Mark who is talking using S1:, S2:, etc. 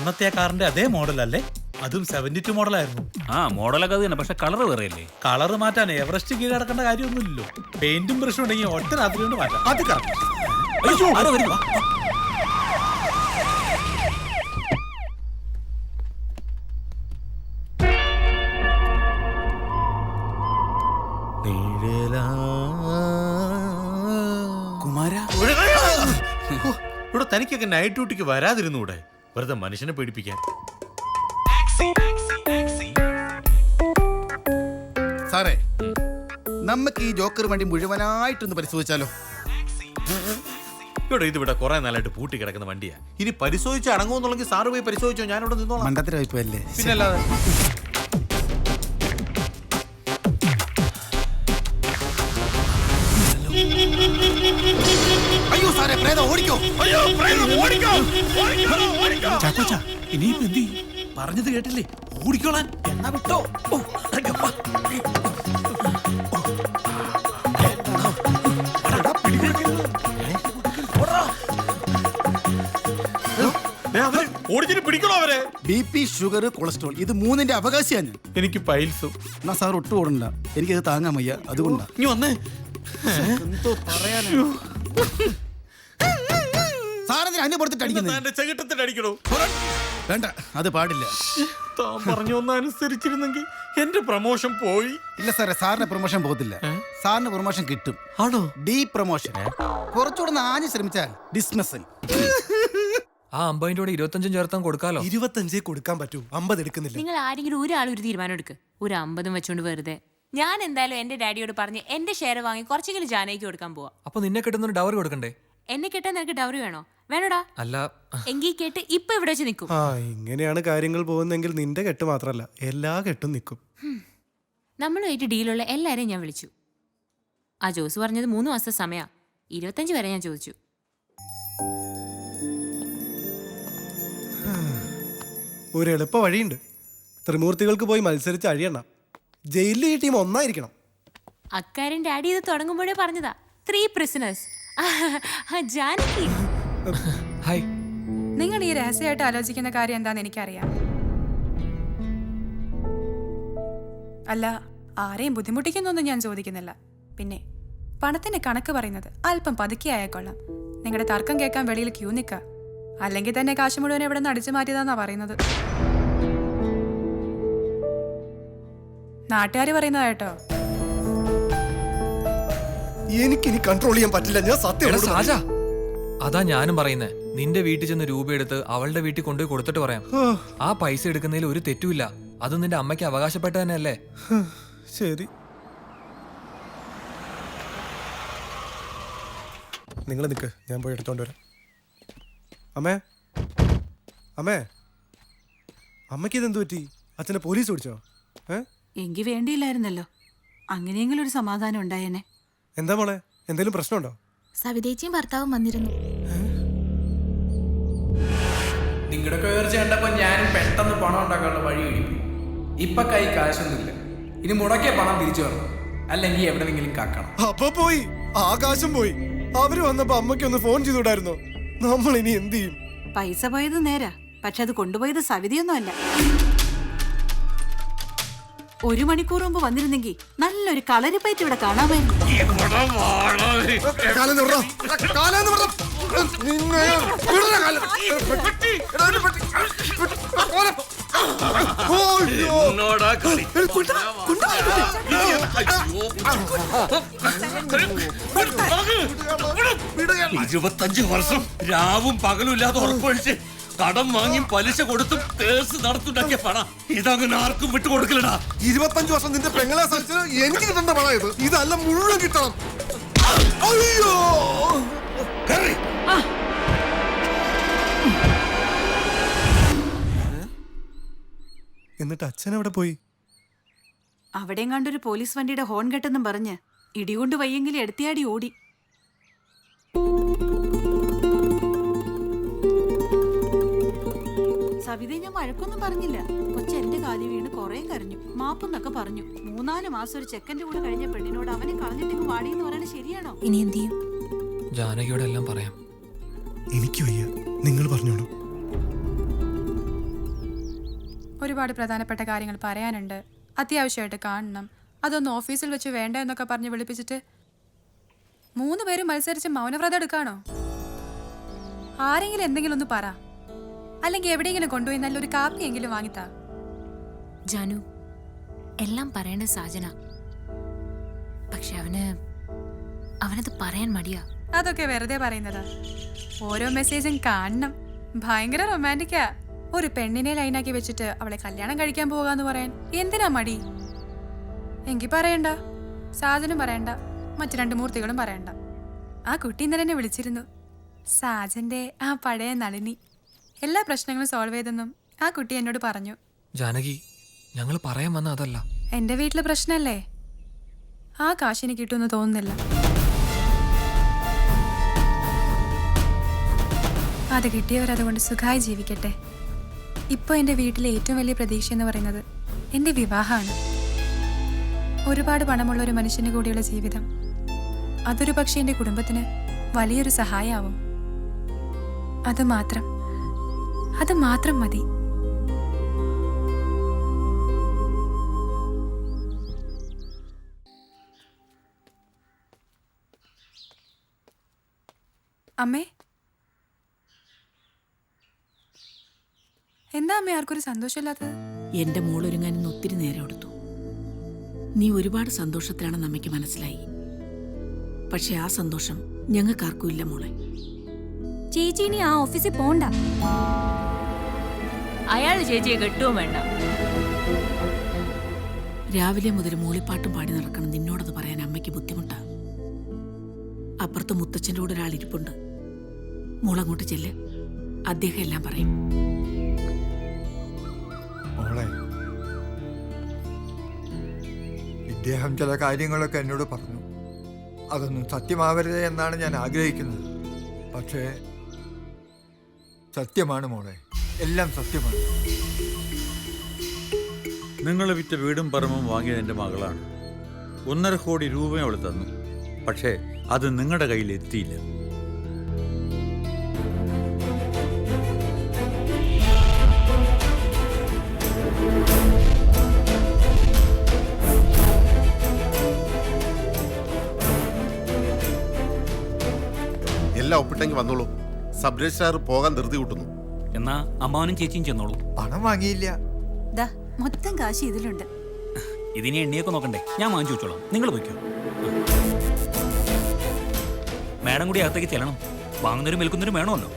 S1: അന്നത്തെ ആ കാറിന്റെ അതേ മോഡൽ അല്ലേ? അതും 72 മോഡലായിരുന്നു.
S2: ആ മോഡലൊക്കെ അത് തന്നെ, പക്ഷെ കളർ വേറെയല്ലേ?
S1: കളർ മാറ്റാൻ എവറസ്റ്റ് കീഴടക്കേണ്ട കാര്യമൊന്നുമില്ലല്ലോ. പെയിന്റും ബ്രഷും ഉണ്ടെങ്കിൽ ഒറ്റ രാത്രി കൊണ്ട് മാറ്റാം. അത്
S3: ഇവിടെ തനിക്കൊക്കെ നൈറ്റ് ഡ്യൂട്ടിക്ക് വരാതിരുന്നൂടെ? വെറുതെ മനുഷ്യനെ പേടിപ്പിക്കാൻ.
S4: സാറേ, നമുക്ക് ഈ ജോക്കർ വണ്ടി മുഴുവനായിട്ടൊന്ന് പരിശോധിച്ചാലോ?
S3: ഇവിടെ ഇതിവിടെ കുറെ നാളായിട്ട് പൂട്ടി കിടക്കുന്ന വണ്ടിയാ. ഇനി പരിശോധിച്ച് അടങ്ങുമെന്നുണ്ടെങ്കിൽ സാറ് പോയി പരിശോധിച്ചോ, ഞാനിവിടെ നിന്നോളാം.
S4: മണ്ടത്തരവായിപ്പോയല്ലേ?
S3: പിന്നല്ലാതെ.
S4: അയ്യോ സാറേ, പ്രേതം ഓടിക്കോ! അയ്യോ പ്രേതം ഓടിക്കോ!
S1: ഇനിയിപ്പോ എന്ത് ചെയ്യും? പറഞ്ഞത് കേട്ടില്ലേ? ഓടിക്കോളാൻ. എന്നാ വിട്ടോ.
S3: പിടിക്കണോ അവരെ?
S4: BP, ഷുഗർ, കൊളസ്ട്രോൾ ഇത് മൂന്നിന്റെ അവകാശിയാണ് ഞാൻ.
S3: എനിക്ക് പൈൽസും.
S4: എന്നാ സാർ ഒട്ടും ഓടണ്ട, എനിക്കത് താങ്ങാൻ വയ്യ, അതുകൊണ്ടാ.
S3: നീ വന്നേ.
S4: എന്തോ പറയാനാ? സാറെന്തിനാ അന്നെ പുറത്തിട്ട്
S3: അടിക്കണോ?
S4: വേണ്ട, അത് പാടില്ല.
S3: താൻ പറഞ്ഞൊന്ന് അനുസരിച്ചിരുന്നെങ്കിൽ എന്റെ പ്രമോഷൻ പോയി.
S4: ഇല്ല സാറേ, സാറിന് പ്രൊമോഷൻ പോകത്തില്ല. സാറിന് പ്രൊമോഷൻ കിട്ടും.
S3: ആണോ?
S4: ഡീ പ്രൊമോഷൻ. കുറച്ചുകൂടെ ആഞ്ഞ് ശ്രമിച്ചാൽ ഡിസ്മിസൽ.
S5: ആ 50 25 ചേർത്താൻ കൊടുക്കാലോ.
S6: 25 കൊടുക്കാൻ പറ്റൂ, 50 എടുക്കുന്നില്ല.
S7: നിങ്ങൾ ആരെങ്കിലും ഒരാൾ ഒരു തീരുമാനം എടുക്ക്. ഒരു 50 വെച്ചോണ്ട് വെറുതെ. ഞാൻ എന്തായാലും എന്റെ ഡാഡിയോട് പറഞ്ഞ് എന്റെ ഷെയർ വാങ്ങി കുറച്ചെങ്കിലും ജാനയ്ക്ക് കൊടുക്കാൻ പോവാ.
S5: അപ്പൊ നിന്നെ കിട്ടുന്ന ഡവറി കൊടുക്കണ്ടേ?
S7: എന്നെ കേട്ടാ നിനക്ക് ഡൗറി വേണോ? വേണോടാ.
S5: അല്ല,
S7: എങ്കിൽ കേട്ട് ഇപ്പൊ ഇവിടെ വെച്ച് നിൽക്കും.
S6: ആ ഇങ്ങനെയാണ് കാര്യങ്ങൾ പോകുന്നെങ്കിൽ നിന്റെ കെട്ട് മാത്രല്ല എല്ലാ കെട്ടും നിൽക്കും.
S7: നമ്മളുമായിട്ട് ഡീലുള്ള എല്ലാരെയും ഞാൻ വിളിച്ചു. ആ ജോസ് പറഞ്ഞത് 3 മാസത്തെ സമയാ. 25 വരെ ഞാൻ ചോദിച്ചു.
S6: ഒരു എളുപ്പ വഴിയുണ്ട്. ത്രിമൂർത്തികൾക്ക് പോയി മത്സരിച്ച് അഴിയണം. ജയിലിൽ ഈ ടീം ഒന്നായിരിക്കണം.
S7: അക്കാര്യം ഡാഡി ഇത് തുടങ്ങുമ്പോഴേ പറഞ്ഞതാ. 3 prisoners. ജാനകി,
S5: ഹായ്.
S8: നിങ്ങൾ ഈ രഹസ്യമായിട്ട് ആലോചിക്കുന്ന കാര്യം എന്താന്ന് എനിക്കറിയാം. അല്ല, ആരെയും ബുദ്ധിമുട്ടിക്കുന്നൊന്നും ഞാൻ ചോദിക്കുന്നില്ല. പിന്നെ പണത്തിന്റെ കണക്ക് പറയുന്നത് അല്പം പതുക്കെ ആയേക്കൊള്ളാം. നിങ്ങളുടെ തർക്കം കേൾക്കാൻ വെളിയിൽ ക്യൂ നിൽക്ക. അല്ലെങ്കിൽ തന്നെ കാശ് മുഴുവൻ എവിടെ നിന്ന് അടിച്ചു മാറ്റിയതാന്നാ പറയുന്നത്. നാട്ടുകാർ പറയുന്നതാട്ടോ.
S6: എനിക്കിനി കൺട്രോൾ ചെയ്യാൻ പറ്റില്ല. ഞാൻ സത്യം
S5: സാജ, അതാ ഞാനും പറയുന്നേ. നിന്റെ വീട്ടിൽ ചെന്ന് രൂപ എടുത്ത് അവളുടെ വീട്ടിൽ കൊണ്ടുപോയി കൊടുത്തിട്ട് പറയാം. ആ പൈസ എടുക്കുന്നതിൽ ഒരു തെറ്റുമില്ല. അത് നിന്റെ അമ്മയ്ക്ക് അവകാശപ്പെട്ട തന്നെയല്ലേ?
S6: ശരി, നിങ്ങൾ നിൽക്ക്, ഞാൻ പോയി എടുത്തോണ്ട് വരാം. അമ്മേ, അമ്മേ, അമ്മയ്ക്ക് ഇതെന്തു പറ്റി? അച്ഛനെ പോലീസ് പിടിച്ചോ?
S9: എങ്കിൽ വേണ്ടിയില്ലായിരുന്നല്ലോ. അങ്ങനെയെങ്കിലും ഒരു സമാധാനം ഉണ്ടായേനെ.
S6: എന്താ മോളെ, എന്തെങ്കിലും പ്രശ്നമുണ്ടോ?
S10: സവിതേച്ചിയും ഭർത്താവും വന്നിരുന്നു.
S11: നിങ്ങളുടെ ഉയർച്ച കണ്ടപ്പോ ഞാനും പെട്ടെന്ന് പണം ഉണ്ടാക്കാനുള്ള വഴി കിട്ടി. ഇപ്പൊ കൈ കാശൊന്നുമില്ല. ഇനി മുടക്കിയ പണം തിരിച്ചു വരണം, അല്ലെങ്കിൽ എവിടെന്നെങ്കിലും കാക്കണം.
S6: അപ്പൊ പോയി, ആകാശം പോയി. അവര് വന്നപ്പോ അമ്മയ്ക്കൊന്ന് ഫോൺ ചെയ്തുകൂടായിരുന്നോ? നമ്മൾ ഇനി എന്ത് ചെയ്യും?
S9: പൈസ പോയത് നേരാ, പക്ഷെ അത് കൊണ്ടുപോയത് സവിതയൊന്നും അല്ല. 1 മണിക്കൂർ മുമ്പ് വന്നിരുന്നെങ്കിൽ നല്ലൊരു കളരിപ്പയറ്റ് ഇവിടെ കാണാമായിരുന്നു.
S2: ഇരുപത്തഞ്ച് വർഷം രാവും പകലും ഇല്ലാതെ ഉറപ്പൊഴിച്ച് കടം വാങ്ങിയും പലിശ കൊടുത്തും കേസ് നടത്തുണ്ടാക്കിയ പണം ഇതങ്ങനെ ആർക്കും വിട്ടുകൊടുക്കില്ലടാ.
S6: 25 വർഷം നിന്റെ പെങ്ങളെ സഹിച്ച് എനിക്ക് കിട്ടേണ്ട പണം ഇത്. ഇതല്ല മുഴുവൻ കിട്ടണം. അയ്യോ, എന്നിട്ട് അച്ഛൻ എവിടെ പോയി?
S9: അവിടെയും കണ്ടൊരു പോലീസ് വണ്ടിയുടെ ഹോൺ കെട്ടെന്നും പറഞ്ഞ് ഇടികൊണ്ട് വയ്യെങ്കിൽ എടുത്തിയാടി ഓടി. സവിതയെ ഞാൻ വഴക്കൊന്നും പറഞ്ഞില്ല. കൊച്ചെന്റെ കാലി വീണ് കുറെ കരഞ്ഞു, മാപ്പെന്നൊക്കെ പറഞ്ഞു. 3-4 മാസം ഒരു ചെക്കന്റെ കൂടെ കഴിഞ്ഞ പെണ്ണിനോട് അവനെ കളഞ്ഞിട്ട് വാടിയെന്ന് പറയണത് ശരിയാണോ?
S10: ഇനി എന്ത് ചെയ്യും?
S5: ജാനകിയോട് എല്ലാം പറയാം.
S6: എനിക്ക് വയ്യ, നിങ്ങൾ പറഞ്ഞോളൂ.
S8: ഒരുപാട് പ്രധാനപ്പെട്ട കാര്യങ്ങൾ പറയാനുണ്ട്, അത്യാവശ്യമായിട്ട് കാണണം, അതൊന്ന് ഓഫീസിൽ വെച്ച് വേണ്ട എന്നൊക്കെ പറഞ്ഞ് വിളിപ്പിച്ചിട്ട് 3 പേരും മത്സരിച്ച് മൗനവ്രതം എടുക്കാണോ? ആരെങ്കിലും എന്തെങ്കിലും ഒന്ന് പറ, അല്ലെങ്കിൽ എവിടെയെങ്കിലും കൊണ്ടുപോയി നല്ലൊരു കാപ്പിയെങ്കിലും വാങ്ങിത്താ.
S7: ജാനു, എല്ലാം പറയേണ്ട സാജന, പക്ഷെ അവനത് പറയാൻ മടിയാ.
S8: അതൊക്കെ വെറുതെ പറയുന്നതാ. ഓരോ മെസ്സേജും കാണണം. ഭയങ്കര റൊമാൻറ്റിക്കാ. ഒരു പെണ്ണിനെ ലൈനാക്കി വെച്ചിട്ട് അവളെ കല്യാണം കഴിക്കാൻ പോകാന്ന് പറയാൻ എന്തിനാ മടി? എങ്കിൽ പറയണ്ട, സാജനും പറയണ്ട, മറ്റു 2 മൂർത്തികളും പറയണ്ട. ആ കുട്ടി ഇന്നലെ എന്നെ വിളിച്ചിരുന്നു. സാജന്റെ ആ പഴയ നളിനി എല്ലാ പ്രശ്നങ്ങളും സോൾവ് ചെയ്തെന്നും ആ കുട്ടി എന്നോട് പറഞ്ഞു.
S5: ജാനകി, ഞങ്ങൾ പറയാൻ വന്ന അതല്ല.
S8: എന്റെ വീട്ടിലെ പ്രശ്നമല്ലേ? ആ കാശിന് കിട്ടുമെന്ന് തോന്നുന്നില്ല. അത് കിട്ടിയവരതുകൊണ്ട് സുഖമായി ജീവിക്കട്ടെ. ഇപ്പോൾ എൻ്റെ വീട്ടിലെ ഏറ്റവും വലിയ പ്രതീക്ഷ എന്ന് പറയുന്നത് എൻ്റെ വിവാഹമാണ്. ഒരുപാട് പണമുള്ള ഒരു മനുഷ്യന് കൂടിയുള്ള ജീവിതം, അതൊരു പക്ഷേ എൻ്റെ കുടുംബത്തിന് വലിയൊരു സഹായമാവും. അത് മാത്രം മതി. അമ്മേ, എന്താ അമ്മേ ആർക്കൊരു സന്തോഷമില്ലാത്തത്?
S9: എന്റെ മോളൊരുങ്ങാൻ ഇന്ന് ഒത്തിരി നേരം എടുത്തു. നീ ഒരുപാട് സന്തോഷത്തിലാണെന്ന് അമ്മയ്ക്ക് മനസ്സിലായി. പക്ഷെ ആ സന്തോഷം ഞങ്ങൾക്കാർക്കും ഇല്ല മോളെ.
S10: ചേച്ചി ഇനി ആ ഓഫീസിൽ പോണ്ട.
S7: അയാൾ ചേച്ചിയെ കെട്ടുവും വേണ്ട.
S9: രാവിലെ മുതൽ മൂളിപ്പാട്ടും പാടി നടക്കണം നിന്നോടത് പറയാൻ അമ്മയ്ക്ക് ബുദ്ധിമുട്ടാ. അപ്പുറത്ത് മുത്തച്ഛൻ്റെ കൂടെ ഒരാൾ ഇരിപ്പുണ്ട്. മോളങ്ങോട്ട് ചെല്ല്, അദ്ദേഹം എല്ലാം പറയും.
S12: മോളെ, ഇദ്ദേഹം ചില കാര്യങ്ങളൊക്കെ എന്നോട് പറഞ്ഞു. അതൊന്നും സത്യമാവരുത് എന്നാണ് ഞാൻ ആഗ്രഹിക്കുന്നത്. പക്ഷേ സത്യമാണ് മോളെ, എല്ലാം സത്യമാണ്.
S3: നിങ്ങൾ വിറ്റ വീടും പറമ്പും വാങ്ങിയത് എൻ്റെ മകളാണ്. 1.5 കോടി രൂപയും അവൾ തന്നു. പക്ഷേ അത് നിങ്ങളുടെ കയ്യിൽ എത്തിയില്ല.
S13: എല്ലാം ഒപ്പിട്ടെങ്കിൽ വന്നോളൂ. സബ് രജിസ്ട്രാർ പോകാൻ ധൃതി കൂട്ടുന്നു.
S2: എന്നാ അമ്മാവനും ചേച്ചിയും ചെന്നോളൂ.
S12: പണം വാങ്ങിയില്ല.
S9: മൊത്തം കാശ് ഇതിലുണ്ട്.
S2: ഇതിനെ എണ്ണിയൊക്കെ നോക്കണ്ടേ? ഞാൻ വാങ്ങിച്ചു വെച്ചോളാം, നിങ്ങൾ പോയിക്കോ. മാഡം കൂടി അകത്തേക്ക് ചെല്ലണം. വാങ്ങുന്നവരും വിൽക്കുന്നവരും വേണമല്ലോ.